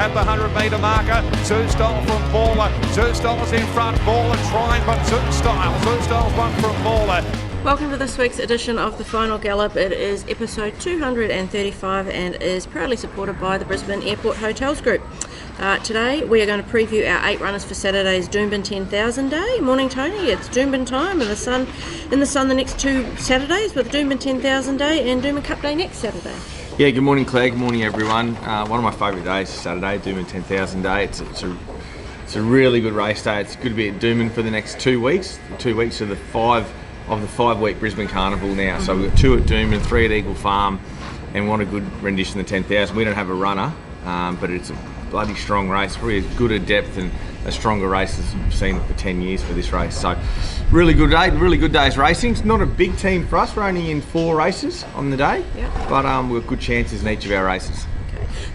at the 100-metre marker. Sue Style from Mauler. Sue Style's in front. Mauler trying, but Sue Style's one from Mauler. Welcome to this week's edition of the Final Gallop. It is episode 235 and is proudly supported by the Brisbane Airport Hotels Group. Today we are going to preview our 8 runners for Saturday's Doomben 10,000 Day. Morning, Tony. It's Doomben time in the sun the next 2 Saturdays with Doomben 10,000 Day and Doomben Cup Day next Saturday. Yeah, good morning, Claire. Good morning, everyone. One of my favourite days is Saturday, Doomben 10,000 Day. It's a really good race day. It's good to be at Doomben for the next 2 weeks. The 2 weeks of the 5-week Brisbane Carnival now. So we've got 2 at Doomben, 3 at Eagle Farm, and what a good rendition of the 10,000. We don't have a runner, but it's a bloody strong race. Probably as good a depth and a stronger race as we've seen for 10 years for this race. So really good day, really good day's racing. It's not a big team for us. We're only in 4 races on the day, but we've got good chances in each of our races.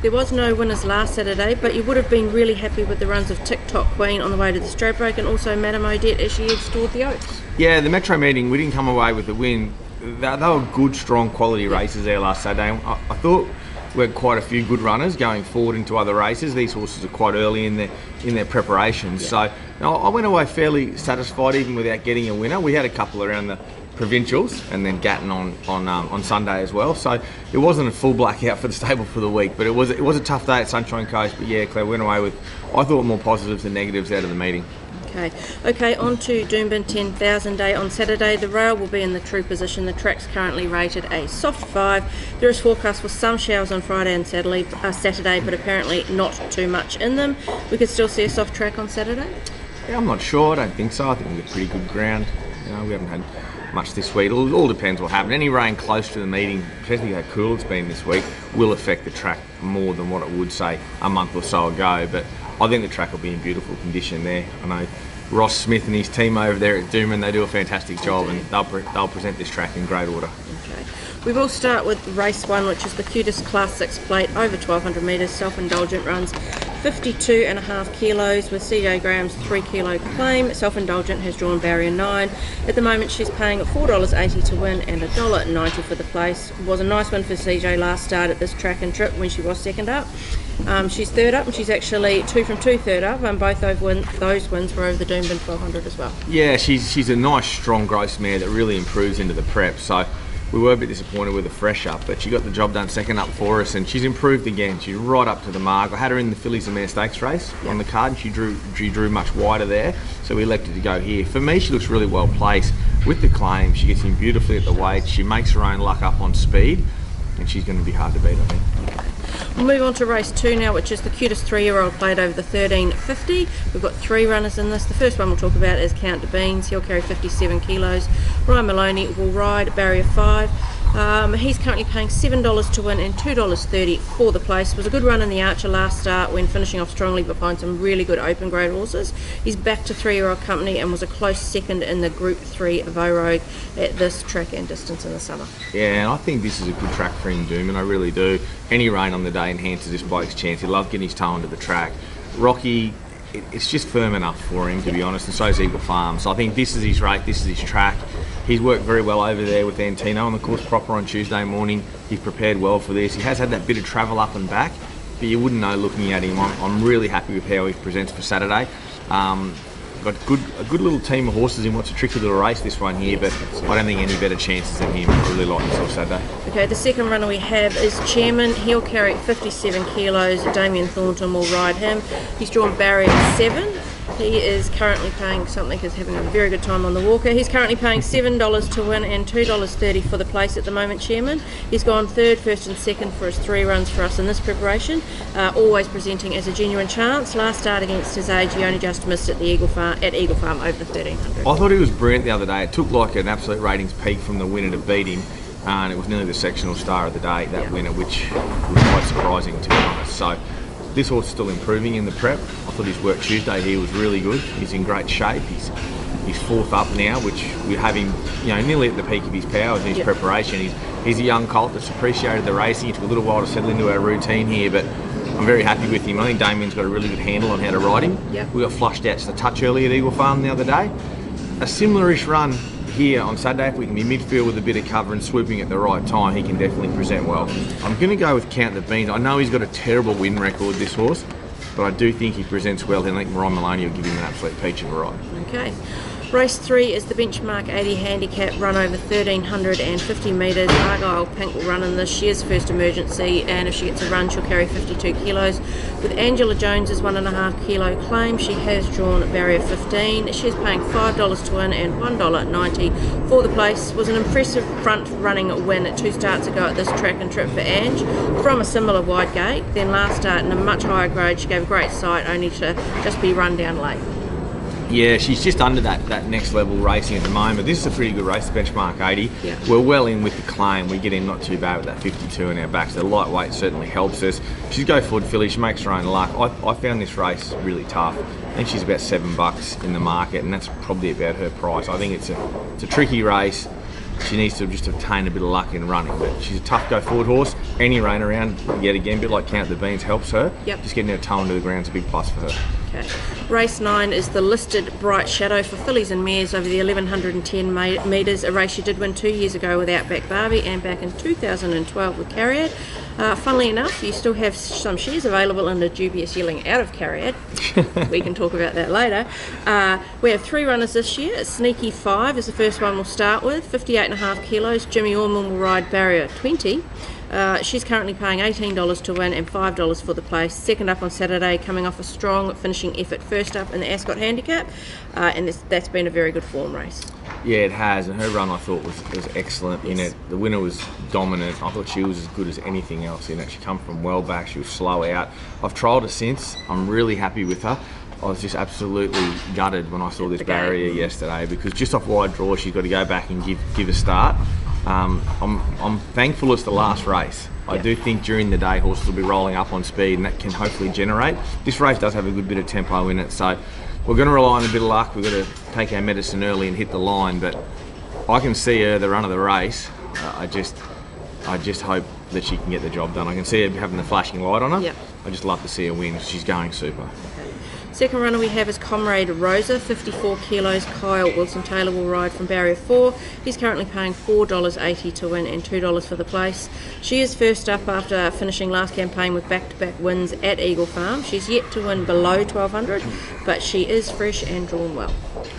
There was no winners last Saturday, but you would have been really happy with the runs of TikTok Queen on the way to the Stradbroke and also Madame Odette as she heads toward the Oaks. Yeah, the Metro meeting, we didn't come away with the win. They were good, strong, quality races there last Saturday. I thought we had quite a few good runners going forward into other races. These horses are quite early in their preparations. So I went away fairly satisfied even without getting a winner. We had a couple around the provincials and then Gatton on Sunday as well. So it wasn't a full blackout for the stable for the week, but it was a tough day at Sunshine Coast. But yeah, Claire, went away with, I thought, more positives than negatives out of the meeting. Okay, on to Doomben 10,000 Day on Saturday. The rail will be in the true position. The track's currently rated a soft 5. There is forecast for some showers on Friday and Saturday, but apparently not too much in them. We could still see a soft track on Saturday? Yeah, I'm not sure. I don't think so. I think we've got pretty good ground. We haven't had much this week. It all depends what happens. Any rain close to the meeting, especially how cool it's been this week, will affect the track more than what it would, say, a month or so ago. But I think the track will be in beautiful condition there. I know Ross Smith and his team over there at Doomben, they do a fantastic job, and they'll present this track in great order. Okay. We will start with race 1, which is the cutest Class 6 plate over 1,200 metres. Self-indulgent runs 52.5 kilos with CJ Graham's 3 kilo claim. Self-indulgent has drawn barrier 9. At the moment she's paying $4.80 to win and $1.90 for the place. It was a nice win for CJ last start at this track and trip when she was second up. She's third up and she's actually 2 from 2 third up, and both those wins were over the Doomben 1200 as well. Yeah, she's a nice strong gross mare that really improves into the prep. So we were a bit disappointed with the fresh up, but she got the job done second up for us, and she's improved again. She's right up to the mark. I had her in the Fillies and Mare Stakes race on the card, and she drew much wider there, so we elected to go here. For me, she looks really well placed with the claim. She gets in beautifully at the weight. She makes her own luck up on speed, and she's going to be hard to beat, I think. We'll move on to race 2 now, which is the cutest 3-year-old plate over the 1350. We've got 3 runners in this. The first one we'll talk about is Count de Beans. He'll carry 57 kilos. Ryan Maloney will ride barrier 5. He's currently paying $7 to win and $2.30 for the place. It was a good run in the Archer last start when finishing off strongly behind some really good open grade horses. He's back to 3-year-old company and was a close second in the Group 3 Vorogue at this track and distance in the summer. Yeah, and I think this is a good track for him, Doom, and I really do. Any rain on the day enhances this bloke's chance. He loves getting his toe into the track. Rocky, it's just firm enough for him, to be honest, and so is Eagle Farm. So I think this is his rate, this is his track. He's worked very well over there with Antino on the course proper on Tuesday morning. He's prepared well for this. He has had that bit of travel up and back, but you wouldn't know looking at him. I'm really happy with how he presents for Saturday. Got a good little team of horses in what's a tricky little race, this one here, but I don't think any better chances than him. I really like himself Saturday. Okay, the second runner we have is Chairman. He'll carry 57 kilos. Damien Thornton will ride him. He's drawn barrier 7. He is currently paying something, is having a very good time on the walker. He's currently paying $7 to win and $2.30 for the place at the moment, Chairman. He's gone 3rd, 1st and 2nd for his 3 runs for us in this preparation, always presenting as a genuine chance. Last start against his age, he only just missed at Eagle Farm over the 1300. I thought he was brilliant the other day. It took like an absolute ratings peak from the winner to beat him, and it was nearly the sectional star of the day, that winner, which was quite surprising, to be honest. So this horse is still improving in the prep. I thought his work Tuesday here was really good. He's in great shape. He's 4th up now, which we have him, nearly at the peak of his powers in his preparation. He's a young colt that's appreciated the racing. It took a little while to settle into our routine here, but I'm very happy with him. I think Damien's got a really good handle on how to ride him. We got flushed out just a touch early at Eagle Farm the other day. A similar-ish run here on Saturday, if we can be midfield with a bit of cover and swooping at the right time, he can definitely present well. I'm going to go with Count the Beans. I know he's got a terrible win record, this horse, but I do think he presents well, and I think Ryan Maloney will give him an absolute peach of a ride. Okay. Race 3 is the benchmark 80 handicap, run over 1,350 metres. Argyle Pink will run in this. She is first emergency, and if she gets a run, she'll carry 52 kilos. With Angela Jones's 1.5 kilo claim, she has drawn barrier 15. She's paying $5 to win and $1.90 for the place. Was an impressive front running win 2 starts ago at this track and trip for Ange from a similar wide gate. Then last start in a much higher grade, she gave a great sight, only to just be run down late. Yeah, she's just under that next level racing at the moment. This is a pretty good race, benchmark 80. Yeah. We're well in with the claim. We get in not too bad with that 52 in our backs. The lightweight certainly helps us. She's go forward filly. She makes her own luck. I found this race really tough. I think she's about $7 in the market, and that's probably about her price. I think it's a tricky race. She needs to just obtain a bit of luck in running, but she's a tough go forward horse. Any rain around, yet again, a bit like Count the Beans helps her. Yep. Just getting her toe into the ground is a big plus for her. Okay. Race 9 is the listed Bright Shadow for fillies and mares over the 1,110 metres, a race she did win 2 years ago with Outback Barbie and back in 2012 with Carrier. Funnily enough, you still have some shares available in the dubious yelling out of Carrier. We can talk about that later. We have 3 runners this year. Sneaky 5 is the first one we'll start with, 58.5 kilos. Jimmy Orman will ride barrier 20. She's currently paying $18 to win and $5 for the place. Second up on Saturday, coming off a strong finishing effort. First up in the Ascot Handicap, and that's been a very good form race. Yeah, it has, and her run I thought was excellent in it. The winner was dominant. I thought she was as good as anything else in it. She come from well back, she was slow out. I've trialled her since. I'm really happy with her. I was just absolutely gutted when I saw this barrier yesterday, because just off wide draw she's got to go back and give a start. I'm thankful it's the last race. I do think during the day horses will be rolling up on speed, and that can hopefully generate. This race does have a good bit of tempo in it, so we're going to rely on a bit of luck. We've got to take our medicine early and hit the line, but I can see her the run of the race. I just hope that she can get the job done. I can see her having the flashing light on her. Yep. I just love to see her win. She's going super. Second runner we have is Comrade Rosa, 54 kilos. Kyle Wilson-Taylor will ride from barrier 4. He's currently paying $4.80 to win and $2 for the place. She is first up after finishing last campaign with back-to-back wins at Eagle Farm. She's yet to win below 1,200, but she is fresh and drawn well.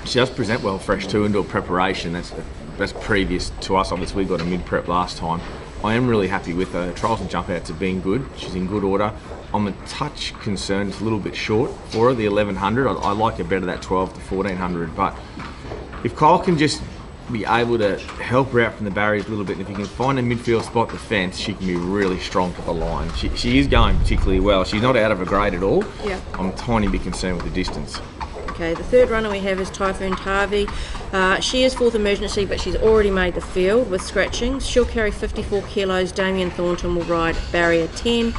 She does present well fresh too into a preparation. That's previous to us. Obviously we got a mid-prep last time. I am really happy with her. Trials and jump outs have been good. She's in good order. I'm a touch concerned it's a little bit short for her, the 1,100. I like her better, that 1,200 to 1,400. But if Kyle can just be able to help her out from the barriers a little bit, and if he can find a midfield spot, the fence, she can be really strong to the line. She is going particularly well. She's not out of her grade at all. Yeah. I'm a tiny bit concerned with the distance. Okay, the third runner we have is Typhoon Taavi. She is fourth emergency, but she's already made the field with scratchings. She'll carry 54 kilos. Damien Thornton will ride barrier 10.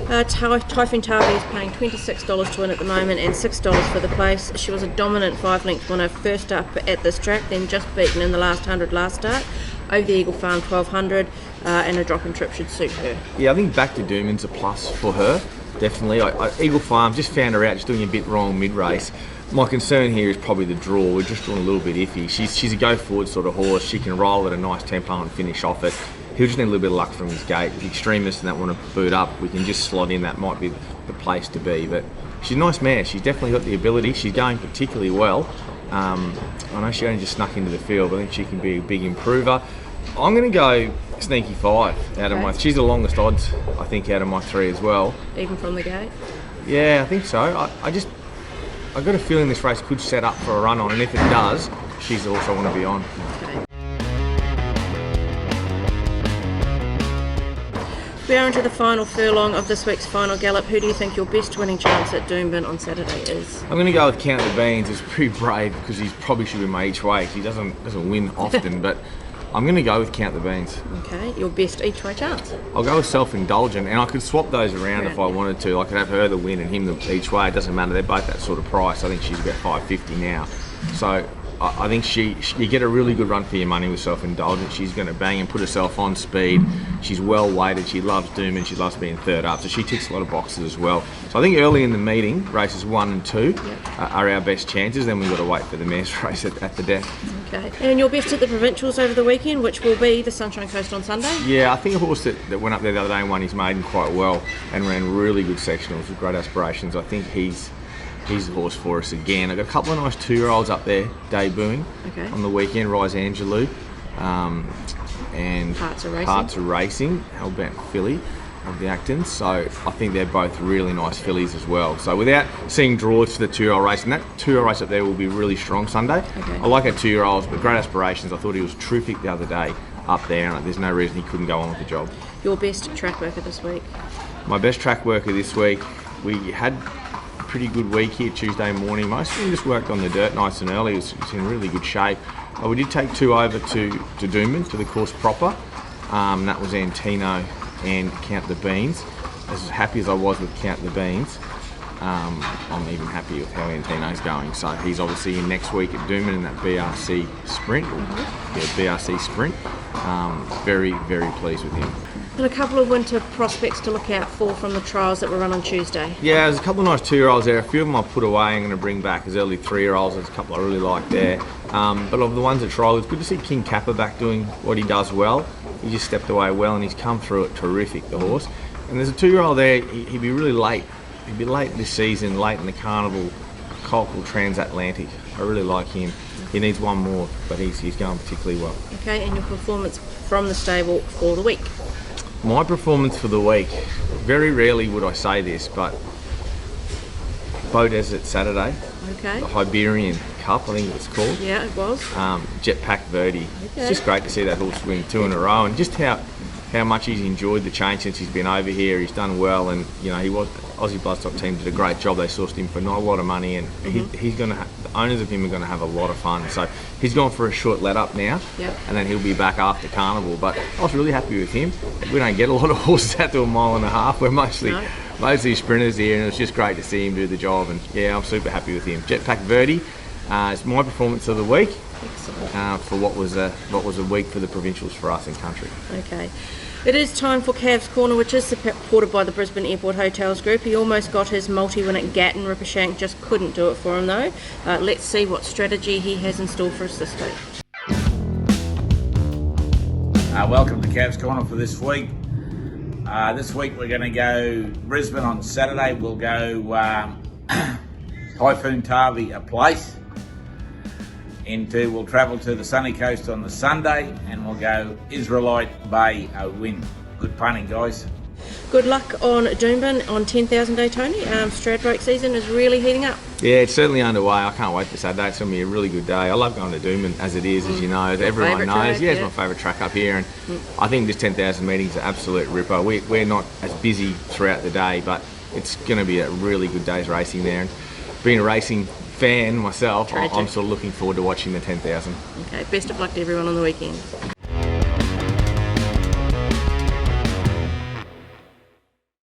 Typhoon Taavi is paying $26 to win at the moment and $6 for the place. She was a dominant 5-length winner first up at this track, then just beaten in the last 100 last start over the Eagle Farm 1,200, and a drop and trip should suit her. Yeah, I think back to Doomben's a plus for her, definitely. Eagle Farm, just found her out, just doing a bit wrong mid-race. Yeah. My concern here is probably the draw. We're just doing a little bit iffy. She's a go-forward sort of horse. She can roll at a nice tempo and finish off it. He'll just need a little bit of luck from his gate. The extremists and that want to boot up, we can just slot in. That might be the place to be. But she's a nice mare. She's definitely got the ability. She's going particularly well. I know she only just snuck into the field, but I think she can be a big improver. I'm going to go Sneaky 5 out of my... She's the longest odds, I think, out of my 3 as well. Even from the gate? Yeah, I think so. I've got a feeling this race could set up for a run on, and if it does, she's also want to be on. Okay. We are into the final furlong of this week's Final Gallop. Who do you think your best winning chance at Doomben on Saturday is? I'm going to go with Count the Beans. It's pretty brave because he probably should be my each way. He doesn't win often, but I'm going to go with Count the Beans. Okay, your best each way chance? I'll go with Self-Indulgent, and I could swap those around if I wanted to. I could have her the win and him the each way. It doesn't matter. They're both that sort of price. I think she's about $5.50 now. So I think you get a really good run for your money with Self-Indulgent. She's going to bang and put herself on speed. She's well weighted. She loves Doomben. She loves being third up. So she ticks a lot of boxes as well. So I think early in the meeting, races 1 and 2 are our best chances. Then we've got to wait for the mares race at the death. Okay. And your best at the provincials over the weekend, which will be the Sunshine Coast on Sunday? Yeah, I think a horse that went up there the other day and won his maiden quite well and ran really good sectionals with great aspirations. I think he's the horse for us again. I've got a couple of nice 2-year-olds up there debuting on the weekend. Rise Angelou and Parts of Racing, Hellbent filly of the Actons. So I think they're both really nice fillies as well. So without seeing draws for the 2-year-old race, and that 2-year-old race up there will be really strong Sunday. I like our 2-year-olds, but great aspirations. I thought he was terrific the other day up there, and there's no reason he couldn't go on with the job. Your best track worker this week? My best track worker this week, we had a pretty good week here Tuesday morning. Most of them just worked on the dirt nice and early. It was in really good shape. We did take 2 over to Doomben, to the course proper. That was Antino and Count the Beans. As happy as I was with Count the Beans, I'm even happy with how Antino's going. So he's obviously in next week at Doomben in that BRC sprint. BRC sprint. Very, very pleased with him. And a couple of winter prospects to look out for from the trials that were run on Tuesday. Yeah, there's a couple of nice 2-year-olds there. A few of them I put away. I'm going to bring back as early 3-year-olds. There's a couple I really like there. But of the ones at trial, it's good to see King Kappa back doing what he does well. He just stepped away well and he's come through it terrific, the horse. And there's a 2-year-old there. He'd be really late. He'd be late this season, late in the Carnival, Colquitt Transatlantic. I really like him. He needs one more, but he's going particularly well. Okay, and your performance from the stable for the week? My performance for the week, very rarely would I say this, but Bow Desert Saturday, the Iberian Cup, I think it's called. Yeah, it was. Jetpack Verdi. It's just great to see that horse win 2 in a row, and just how much he's enjoyed the change since he's been over here. He's done well, and he was Aussie Bloodstock team did a great job. They sourced him for not a lot of money, and he's going to the owners of him are going to have a lot of fun. So he's gone for a short let up now, and then he'll be back after Carnival. But I was really happy with him. We don't get a lot of horses out to 1.5 miles. We're mostly sprinters here, and it was just great to see him do the job. And yeah, I'm super happy with him. Jetpack Verdi is my performance of the week. For what was a week for the provincials for us in country. Okay. It is time for Cav's Corner, which is supported by the Brisbane Airport Hotels Group. He almost got his multi-win at Gatton. Rippershank just couldn't do it for him though. Let's see what strategy he has in store for us this week. Welcome to Cav's Corner for this week. This week we're going to go Brisbane on Saturday. We'll go Typhoon Taavi a place. We'll travel to the sunny coast on the Sunday, and we'll go Israelite Bay a win. Good punting, guys. Good luck on Doomben on 10,000 day, Tony. Stradbroke season is really heating up. Yeah, it's certainly underway. I can't wait for Saturday. It's going to be a really good day. I love going to Doomben as it is, as you know. Everyone knows. It's my favourite track up here, and I think this 10,000 meeting's an absolute ripper. We're not as busy throughout the day, but it's going to be a really good day's racing there. And being a racing fan myself, I'm sort of looking forward to watching the 10,000. Okay, best of luck to everyone on the weekend.